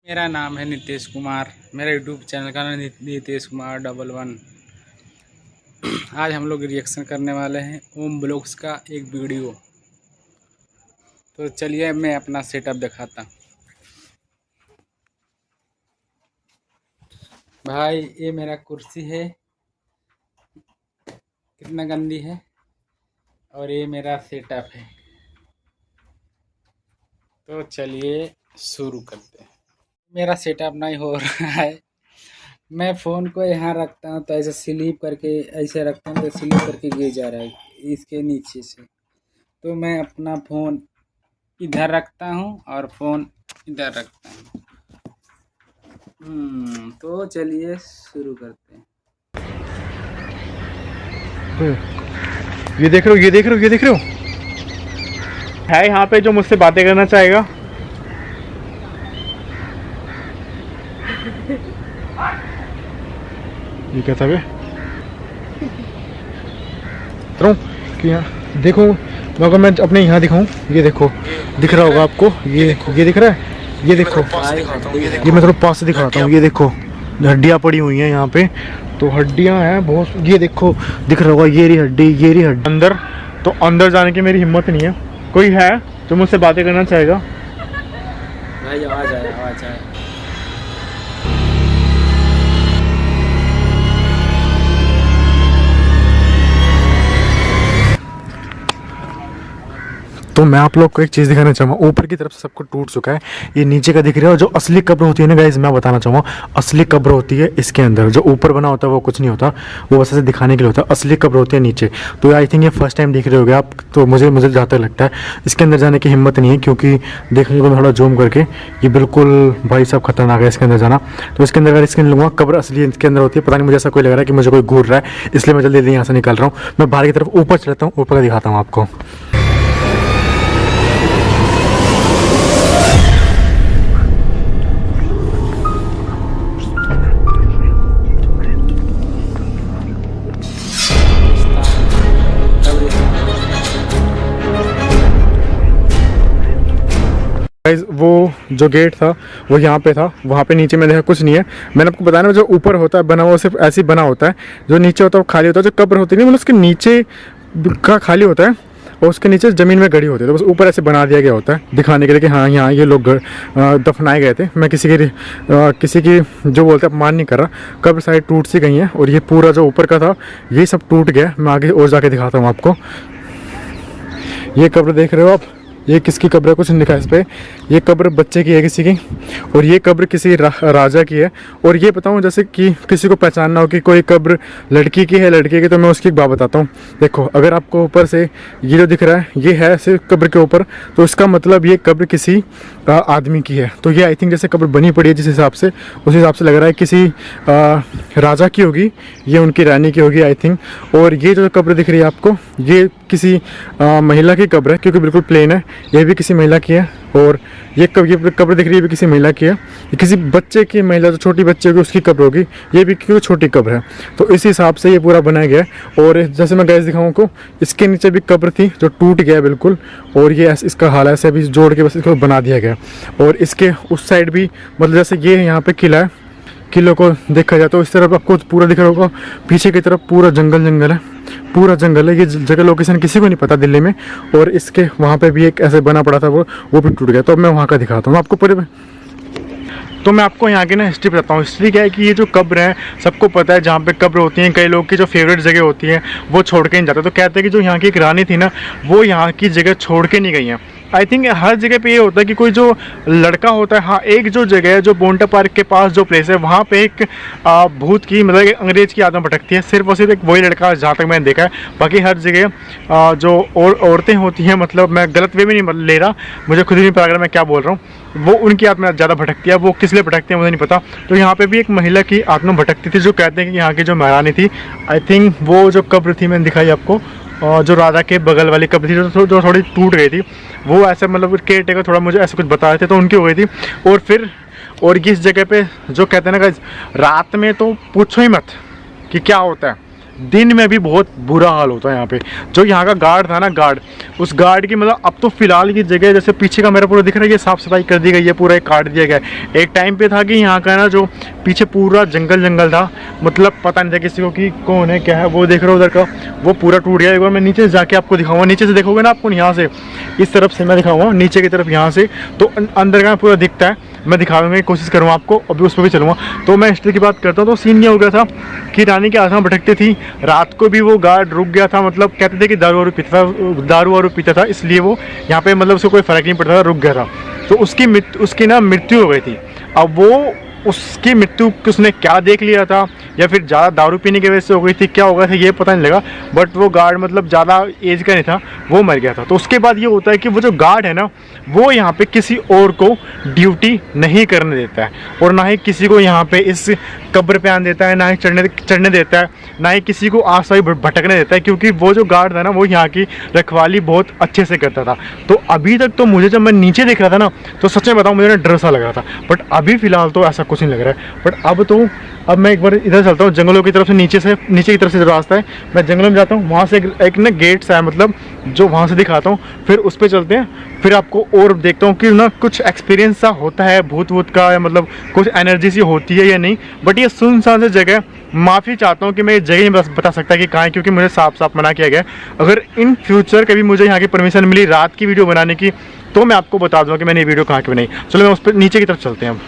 मेरा नाम है नीतीश कुमार। मेरा यूट्यूब चैनल का नाम नीतीश कुमार 11। आज हम लोग रिएक्शन करने वाले हैं ओम ब्लॉग्स का एक वीडियो। तो चलिए मैं अपना सेटअप दिखाता। भाई ये मेरा कुर्सी है, कितना गंदी है, और ये मेरा सेटअप है। तो चलिए शुरू करते हैं। मेरा सेटअप नहीं हो रहा है। मैं फ़ोन को यहाँ रखता हूँ तो ऐसे स्लिप करके ऐसे रखता हूँ तो स्लिप करके गिर जा रहा है इसके नीचे से। तो मैं अपना फ़ोन इधर रखता हूँ और फ़ोन इधर रखता हूँ। तो चलिए शुरू करते हैं। ये देख रहे हो, ये देख रहे हो, ये देख रहे हो है यहाँ पे जो मुझसे बातें करना चाहेगा। ये क्या था बे? कि यहाँ देखो, अगर मैं अपने यहाँ दिखाऊं, ये देखो दिख रहा होगा आपको, ये दिख रहा है, ये देखो, ये मैं थोड़ा पास से दिखाता हूँ। ये देखो हड्डियाँ पड़ी हुई हैं यहाँ पे, तो हड्डियाँ हैं बहुत। ये देखो दिख रहा होगा, ये रही हड्डी, ये रही हड्डी। अंदर तो अंदर जाने की मेरी हिम्मत नहीं है। कोई है जो मुझसे बातें करना चाहेगा? भाई आवाज़ आए। तो मैं आप लोग को एक चीज़ दिखाना चाहूँगा। ऊपर की तरफ से सबको टूट चुका है, ये नीचे का दिख रहा है। और जो असली कब्र होती है ना गाइस, मैं बताना चाहूँगा, असली कब्र होती है इसके अंदर। जो ऊपर बना होता है वो कुछ नहीं होता, वो बस ऐसे दिखाने के लिए होता है। असली कब्र होती है नीचे। तो आई थिंक ये फर्स्ट टाइम देख रहे होगे आप, तो मुझे जहाँ तक लगता है इसके अंदर जाने की हिम्मत नहीं है, क्योंकि देखने को थोड़ा जूम करके ये बिल्कुल भाई साहब खतरनाक है इसके अंदर जाना। तो इसके अंदर अगर इसके लूँगा, कब्र असली इसके अंदर होती है। पता नहीं, मुझे ऐसा कोई लग रहा है कि मुझे कोई घूर रहा है, इसलिए मैं जल्दी यहाँ से निकल रहा हूँ। मैं बाहर की तरफ ऊपर चलता हूँ, ऊपर का दिखाता हूँ आपको। वो जो गेट था वो यहाँ पे था, वहाँ पे नीचे में देखा कुछ नहीं है। मैंने आपको बताया ना, जो ऊपर होता है बना हुआ सिर्फ ऐसे ही बना होता है, जो नीचे होता है वो खाली होता है। जो कब्र होती है मतलब उसके नीचे का खाली होता है और उसके नीचे ज़मीन में गड़ी होती है। तो बस ऊपर ऐसे बना दिया गया होता है दिखाने के लिए कि हाँ यहाँ ये लोग दफनाए गए थे। मैं किसी की जो बोलते हैं अपमान नहीं कर रहा। कब्र साइड टूट सी गई है और ये पूरा जो ऊपर का था ये सब टूट गया। मैं आगे और जाके दिखाता हूँ आपको। ये कब्र देख रहे हो आप, ये किसकी कब्र है? कुछ नहीं लिखा है इस पर। ये कब्र बच्चे की है किसी की, और ये कब्र किसी राजा की है। और ये बताऊँ, जैसे कि किसी को पहचानना हो कि कोई कब्र लड़की की है लड़के की, तो मैं उसकी एक बात बताता हूँ। देखो, अगर आपको ऊपर से ये जो दिख रहा है ये है सिर्फ कब्र के ऊपर, तो इसका मतलब ये कब्र किसी आदमी की है। तो ये आई थिंक जैसे कब्र बनी पड़ी है जिस हिसाब से, उस हिसाब से लग रहा है किसी राजा की होगी, ये उनकी रानी की होगी आई थिंक। और ये जो कब्र दिख रही है आपको, ये किसी महिला की कब्र है, क्योंकि बिल्कुल प्लेन है। ये भी किसी महिला की है। और ये कब्र दिख रही है भी किसी महिला की है। ये किसी बच्चे की, महिला जो छोटी बच्चे होगी उसकी कब्र होगी, ये भी क्योंकि छोटी कब्र है। तो इस हिसाब से ये पूरा बनाया गया है। और जैसे मैं गैस दिखाऊँ को, इसके नीचे भी कब्र थी जो टूट गया बिल्कुल, और ये इसका हाल ऐसे अभी जोड़ के बस इसको बना दिया गया। और इसके उस साइड भी मतलब जैसे ये यहाँ पे किला है, किले को देखा जाए तो इस तरफ आपको पूरा दिख रहा होगा। पीछे की तरफ पूरा जंगल है, पूरा जंगल है। ये जगह लोकेशन किसी को नहीं पता दिल्ली में। और इसके वहाँ पे भी एक ऐसे बना पड़ा था, वो भी टूट गया। तो अब मैं वहाँ का दिखाता हूँ आपको पूरे। तो मैं आपको यहाँ की ना हिस्ट्री बताता हूँ। हिस्ट्री क्या है कि ये जो कब्र है, सबको पता है जहाँ पे कब्र होती हैं, कई लोग की जो फेवरेट जगह होती है वो छोड़ के नहीं जाते। तो कहते हैं कि जो यहाँ की एक रानी थी ना, वो यहाँ की जगह छोड़ के नहीं गई हैं। आई थिंक हर जगह पे ये होता है कि कोई जो लड़का होता है, हाँ, एक जो जगह है जो बोंटा पार्क के पास जो प्लेस है, वहाँ पे एक भूत की मतलब एक अंग्रेज़ की आत्मा भटकती है। सिर्फ और सिर्फ एक वही लड़का जहाँ तक मैंने देखा है। बाकी हर जगह जो औरतें होती हैं, मतलब मैं गलत वे में नहीं ले रहा, मुझे खुद ही नहीं पता अगर मैं क्या बोल रहा हूँ, वो उनकी आत्मा ज़्यादा भटकती है। वो किस लिए भटकती है मुझे नहीं पता। तो यहाँ पे भी एक महिला की आत्मा भटकती थी, जो कहते हैं कि यहाँ की जो महारानी थी, आई थिंक वो जो कब्र थी मैंने दिखाई आपको, और जो राजा के बगल वाली कब्र थी जो थोड़ी टूट गई थी, वो ऐसे मतलब केयर टेकर थोड़ा मुझे ऐसे कुछ बता रहे थे, तो उनकी हो गई थी। और फिर और इस जगह पे जो कहते हैं ना, रात में तो पूछो ही मत कि क्या होता है। दिन में भी बहुत बुरा हाल होता है यहाँ पे। जो यहाँ का गार्ड था ना, गार्ड उस गार्ड की मतलब अब तो फिलहाल की जगह जैसे पीछे का मेरा पूरा दिख रहा है, ये साफ़ सफाई कर दी गई है, पूरा एक काट दिया गया है। एक टाइम पे था कि यहाँ का ना जो पीछे पूरा जंगल जंगल था, मतलब पता नहीं था किसी को कि कौन है क्या है। वो देख रहे हो उधर का, वो पूरा टूट गया। एक बार मैं नीचे से जाके आपको दिखाऊंगा, नीचे से देखोगे ना आपको, यहाँ से इस तरफ से मैं दिखाऊंगा नीचे की तरफ, यहाँ से तो अंदर का पूरा दिखता है। मैं दिखाने की कोशिश करूँगा आपको, अभी उस पर भी चलूँगा। तो मैं हिस्ट्री की बात करता हूँ, तो सीन ये हो गया था कि रानी के आसमान भटकती थी, रात को भी वो गार्ड रुक गया था, मतलब कहते थे कि दारू वारू पीता था, इसलिए वो यहाँ पे मतलब उसको कोई फ़र्क नहीं पड़ता था, रुक गया था। तो उसकी ना मृत्यु हो गई थी। अब वो उसकी मृत्यु उसने क्या देख लिया था, या फिर ज़्यादा दारू पीने की वजह से हो गई थी, क्या हो गया था ये पता नहीं लगा, बट वो गार्ड मतलब ज़्यादा एज का नहीं था, वो मर गया था। तो उसके बाद ये होता है कि वो जो गार्ड है ना, वो यहाँ पे किसी और को ड्यूटी नहीं करने देता है, और ना ही किसी को यहाँ पे इस कब्र पे आने देता है, ना ही चढ़ने देता है, ना ही किसी को आस पास भटकने देता है, क्योंकि वो जो गार्ड था ना, वो यहाँ की रखवाली बहुत अच्छे से करता था। तो अभी तक तो मुझे, जब मैं नीचे देख रहा था ना, तो सच में बताऊँ मुझे ना डर सा लग रहा था, बट अभी फ़िलहाल तो ऐसा कुछ नहीं लग रहा है। बट अब मैं एक बार इधर चलता हूँ, जंगलों की तरफ से, नीचे की तरफ से जो रास्ता है, मैं जंगलों में जाता हूँ, वहाँ से एक ना गेट सा है, मतलब जो वहाँ से दिखाता हूँ, फिर उस पर चलते हैं, फिर आपको और देखता हूँ कि ना कुछ एक्सपीरियंस सा होता है भूत वूत का, या मतलब कुछ एनर्जी सी होती है या नहीं। बट ये सुनसान सी जगह, माफ़ी चाहता हूँ कि मैं ये जगह नहीं बता सकता कि कहाँ है, क्योंकि मुझे साफ मना किया गया। अगर इन फ्यूचर कभी मुझे यहाँ की परमिशन मिली रात की वीडियो बनाने की, तो मैं आपको बता दूँगा कि मैंने ये वीडियो कहाँ की बनाई। चलो मैं उस पर नीचे की तरफ चलते हैं अब।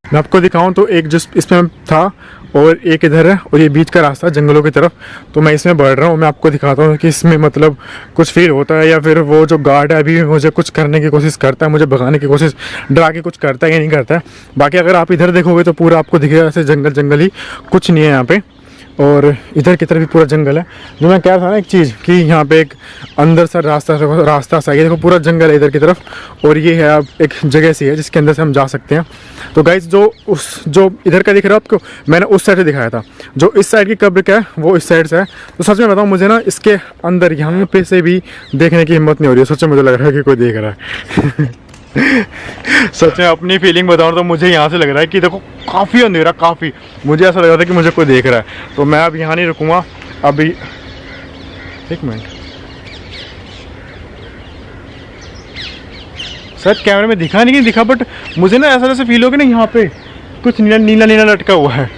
मैं आपको दिखाऊं तो एक जिस इसमें था और एक इधर है, और ये बीच का रास्ता जंगलों की तरफ, तो मैं इसमें बढ़ रहा हूँ। मैं आपको दिखाता हूँ कि इसमें मतलब कुछ फील होता है, या फिर वो जो गार्ड है अभी मुझे कुछ करने की कोशिश करता है, मुझे भगाने की कोशिश, डरा के कुछ करता है या नहीं करता है। बाकी अगर आप इधर देखोगे तो पूरा आपको दिखेगा ऐसे जंगल ही, कुछ नहीं है यहाँ पे। और इधर की तरफ भी पूरा जंगल है। जो मैं कह रहा था ना एक चीज़, कि यहाँ पे एक अंदर सा रास्ता सा, ये देखो पूरा जंगल है इधर की तरफ, और ये है अब एक जगह सी है जिसके अंदर से हम जा सकते हैं। तो गाइस जो इधर का दिख रहा है आपको, मैंने उस साइड से दिखाया था, जो इस साइड की कब्र का है वो इस साइड से है। तो सच में बताऊँ, मुझे ना इसके अंदर यहाँ पे से भी देखने की हिम्मत नहीं हो रही है। सच में मुझे लग रहा है कि कोई देख रहा है। सच में अपनी फीलिंग बताऊँ तो मुझे यहाँ से लग रहा है कि देखो काफ़ी अंधेरा, काफ़ी, मुझे ऐसा लग रहा था कि मुझे कोई देख रहा है। तो मैं अब यहाँ नहीं रुकूँगा अभी। एक मिनट, शायद कैमरे में दिखा नहीं दिखा, बट मुझे ना ऐसा जैसे फील हो गया ना, यहाँ पे कुछ नीला नीला लटका हुआ है।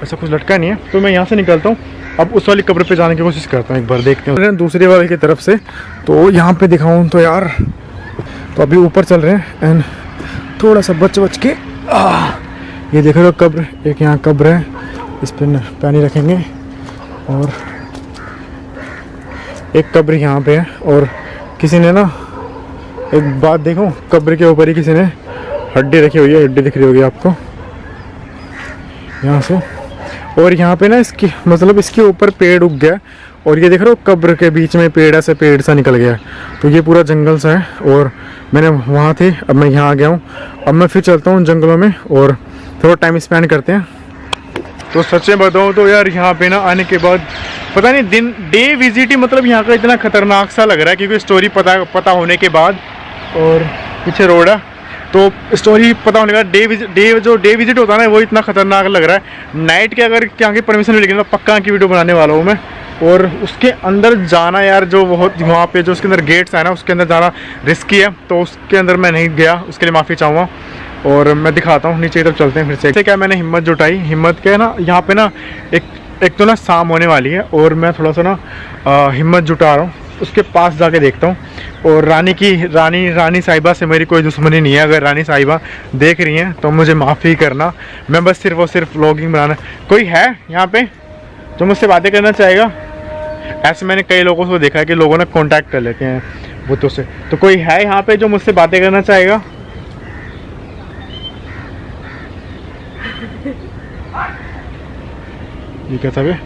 ऐसा कुछ लटका नहीं है। तो मैं यहाँ से निकलता हूँ, अब उस वाली कब्र पे जाने की कोशिश करता हूँ, एक बार देखते हैं दूसरी वाले की तरफ से। तो यहाँ पे दिखाऊँ तो यार, तो अभी ऊपर चल रहे हैं एंड थोड़ा सा बच के ये देख रहे हो कब्र, एक यहाँ कब्र है, इस पर पानी रखेंगे, और एक कब्र यहाँ पे है। और किसी ने ना, एक बात देखो, कब्र के ऊपर ही किसी ने हड्डी रखी हुई है, हड्डी दिख रही होगी आपको यहाँ से। और यहाँ पे ना इसकी मतलब इसके ऊपर पेड़ उग गया, और ये देख रहे हो कब्र के बीच में पेड़ सा निकल गया है। तो ये पूरा जंगल सा है, और मैंने वहाँ थे, अब मैं यहाँ आ गया हूँ। अब मैं फिर चलता हूँ जंगलों में और थोड़ा टाइम स्पेंड करते हैं। तो सच में बताऊँ तो यार, यहाँ पे ना आने के बाद पता नहीं डे विजिट ही मतलब यहाँ का इतना खतरनाक सा लग रहा है, क्योंकि स्टोरी पता होने के बाद, और पीछे रोड है, तो स्टोरी पता होने का डे विजिट होता है ना, वो इतना खतरनाक लग रहा है। नाइट के अगर यहाँ की परमिशन मिलेगी तो पक्का की वीडियो बनाने वाला हूँ मैं। और उसके अंदर जाना यार, जो बहुत वहाँ पे जो उसके अंदर गेट्स है ना, उसके अंदर जाना रिस्की है, तो उसके अंदर मैं नहीं गया, उसके लिए माफ़ी चाहूँगा। और मैं दिखाता हूँ, नीचे की तरफ चलते हैं फिर से। क्या मैंने हिम्मत जुटाई, हिम्मत क्या है ना, यहाँ पे ना एक तो ना शाम होने वाली है, और मैं थोड़ा सा ना हिम्मत जुटा रहा हूँ, उसके पास जाके देखता हूँ। और रानी साहिबा से मेरी कोई दुश्मनी नहीं है। अगर रानी साहिबा देख रही हैं तो मुझे माफ़ी करना, मैं बस सिर्फ व्लॉगिंग बनाना। कोई है यहाँ पे जो मुझसे बातें करना चाहेगा? ऐसे मैंने कई लोगों को देखा है कि लोगों ने कांटेक्ट कर लेते हैं भूतों से। तो कोई है यहाँ पे जो मुझसे बातें करना चाहेगा? ये क्या था बे?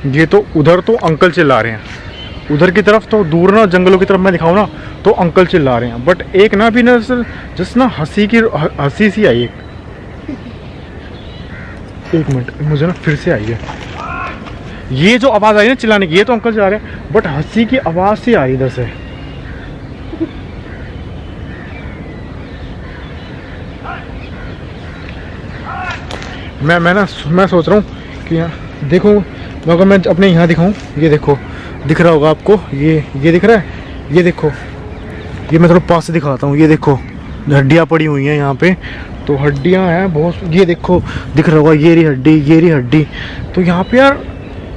ये तो उधर तो अंकल चिल्ला रहे हैं, उधर की तरफ तो दूर ना जंगलों की तरफ मैं दिखाऊँ ना तो अंकल चिल्ला रहे हैं। बट एक ना भी ना जस्ट ना हंसी सी आई। एक मिनट, मुझे ना फिर से आई है। ये जो आवाज़ आई ना चिल्लाने की, ये तो अंकल चला रहे हैं, बट हंसी की आवाज़ सी आ रही इधर से। मैं सोच रहा हूँ कि यहाँ देखो, अगर मैं अपने यहाँ दिखाऊँ, ये देखो दिख रहा होगा आपको, ये दिख रहा है, ये देखो, ये मैं थोड़ा पास से दिखाता हूँ। ये देखो हड्डियाँ पड़ी हुई हैं यहाँ पे, तो हड्डियाँ हैं बहुत, ये देखो दिख रहा होगा, ये रही हड्डी, ये रही हड्डी। तो यहाँ पे यार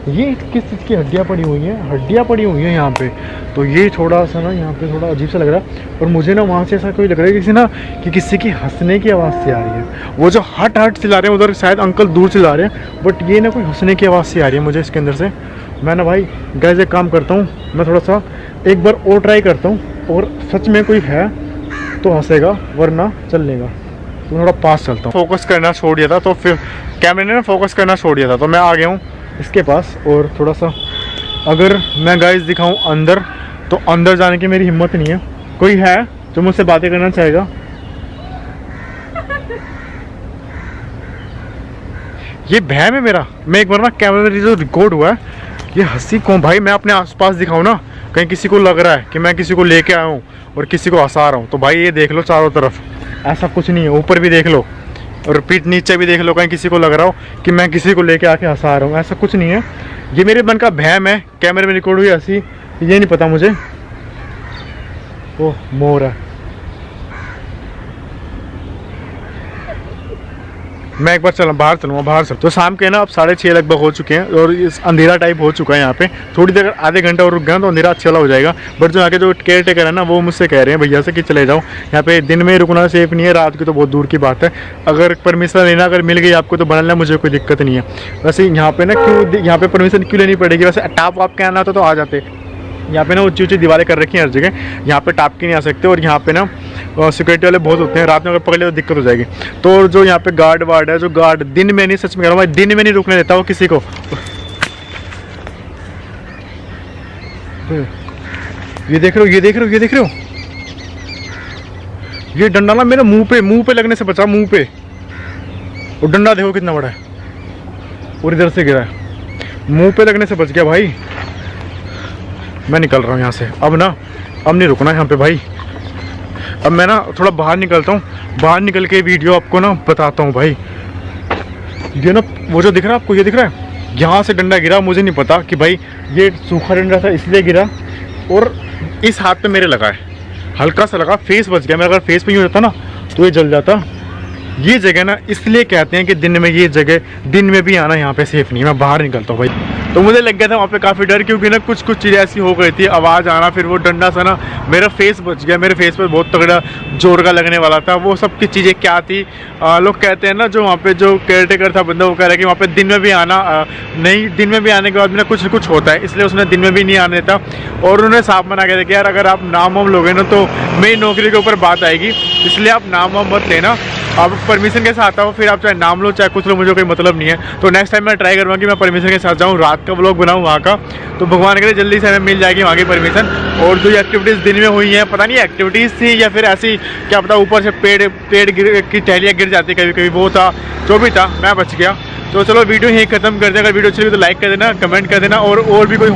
ये किस चीज़ की हड्डियाँ पड़ी हुई हैं, हड्डियाँ पड़ी हुई हैं यहाँ पे। तो ये थोड़ा सा ना यहाँ पे थोड़ा अजीब सा लग रहा है। और मुझे ना वहाँ से ऐसा कोई लग रहा है कि किसी की हंसने की आवाज़ से आ रही है। वो जो हट हट चिल्ला रहे हैं उधर शायद अंकल दूर चिल्ला रहे हैं, बट ये ना कोई हंसने की आवाज़ से आ रही है मुझे इसके अंदर से। मैं ना भाई गाइस एक काम करता हूँ, मैं थोड़ा सा एक बार और ट्राई करता हूँ, और सच में कोई है तो हंसेगा, वरना चल लेगा। तो थोड़ा पास चलता हूँ। फोकस करना छोड़ दिया था, तो फिर कैमरे ने ना फोकस करना छोड़ दिया था, तो मैं आ गया हूँ इसके पास। और थोड़ा सा अगर मैं गाइस दिखाऊं अंदर, तो अंदर जाने की मेरी हिम्मत नहीं है। कोई है जो मुझसे बातें करना चाहेगा? ये वहम है मेरा। मैं एक बार ना कैमरे में जो रिकॉर्ड हुआ है, ये हंसी कौन भाई, मैं अपने आसपास दिखाऊं ना, कहीं किसी को लग रहा है कि मैं किसी को लेके आया हूँ और किसी को हंसा रहा हूँ, तो भाई ये देख लो चारों तरफ, ऐसा कुछ नहीं है। ऊपर भी देख लो और पीठ नीचे भी देख लो, कहीं किसी को लग रहा हो कि मैं किसी को लेके आके हंसा रहा हूँ, ऐसा कुछ नहीं है। ये मेरे मन का वहम है। कैमरे में रिकॉर्ड हुई हंसी, ये नहीं पता मुझे। ओह मोर है। मैं एक बार बाहर चलूँगा। तो शाम के ना अब 6:30 लगभग हो चुके हैं, और इस अंधेरा टाइप हो चुका है यहाँ पे। थोड़ी देर आधे घंटे और रुक गया तो अंधेरा अच्छा वाला हो जाएगा। बट जो आगे जो केयर टेकर है ना, वो मुझसे कह रहे हैं भैया से कि चले जाओ, यहाँ पे दिन में रुकना सेफ नहीं है, रात की तो बहुत दूर की बात है। अगर परमिशन लेना अगर मिल गई आपको तो बना लेना, मुझे कोई दिक्कत नहीं है। वैसे यहाँ पे ना क्यों यहाँ पे परमिशन क्यों लेनी पड़ेगी? वैसे टाप वाप के आना होता तो आ जाते। यहाँ पे ना ऊँची ऊँची दीवारें कर रखी हैं हर जगह, यहाँ पे टाप के नहीं आ सकते। और यहाँ पे ना सिक्योरिटी वाले बहुत होते हैं, रात में अगर पकड़े तो दिक्कत हो जाएगी। तो जो यहाँ पे गार्ड वार्ड है, जो गार्ड दिन में नहीं, सच में कह रहा हूँ, दिन में नहीं रुकने देता वो किसी को। ये देख रहे हो, ये देख रहे हो, ये देख रहे हो, ये डंडा ना मेरे मुंह पे लगने से बचा, मुंह पे। और डंडा देखो कितना बड़ा है, और इधर से गिरा है, मुंह पे लगने से बच गया भाई। मैं निकल रहा हूँ यहाँ से अब नहीं रुकना यहाँ पे भाई। अब मैं ना थोड़ा बाहर निकलता हूँ, बाहर निकल के वीडियो आपको ना बताता हूँ भाई। ये ना वो जो दिख रहा है आपको, ये दिख रहा है, यहाँ से डंडा गिरा। मुझे नहीं पता कि भाई ये सूखा डंडा था इसलिए गिरा, और इस हाथ पे मेरे लगा है, हल्का सा लगा, फेस बच गया। मैं अगर फेस पे ही हो जाता ना तो ये जल जाता। ये जगह ना इसलिए कहते हैं कि दिन में ये जगह, दिन में भी आना यहाँ पे सेफ नहीं है। मैं बाहर निकलता हूँ भाई। तो मुझे लग गया था वहाँ पे काफ़ी डर, क्योंकि ना कुछ चीज़ें ऐसी हो गई थी, आवाज़ आना, फिर वो डंडा सा ना मेरा फेस बच गया। मेरे फेस पर बहुत तगड़ा जोर का लगने वाला था। वो सब की चीज़ें क्या थी, लोग कहते हैं ना, जो वहाँ पे जो केयर टेकर था बंदा, वो कह रहा है कि वहाँ पे दिन में भी आना नहीं, दिन में भी आने के बाद भी ना कुछ कुछ होता है, इसलिए उसने दिन में भी नहीं आने देता। और उन्होंने साफ मना किया था कि यार अगर आप नाम वाम लोगे ना तो मेरी नौकरी के ऊपर बात आएगी, इसलिए आप नाम वाम मत लेना। आप परमिशन के साथ आओ, फिर आप चाहे नाम लो चाहे कुछ लो, मुझे कोई मतलब नहीं है। तो नेक्स्ट टाइम मैं ट्राई करूँगा कि मैं परमिशन के साथ जाऊँ, रात का व्लॉग बनाऊँ वहाँ का। तो भगवान करे जल्दी से हमें मिल जाएगी वहाँ की परमिशन। और जो एक्टिविटीज़ दिन में हुई हैं, पता नहीं एक्टिविटीज़ थी या फिर ऐसी क्या पता, ऊपर से पेड़ की टहलियाँ गिर जाती कभी कभी, वो था जो भी था, मैं बच गया। तो चलो वीडियो यहीं ख़त्म कर दें। अगर वीडियो अच्छी लगी तो लाइक कर देना, कमेंट कर देना, और भी कोई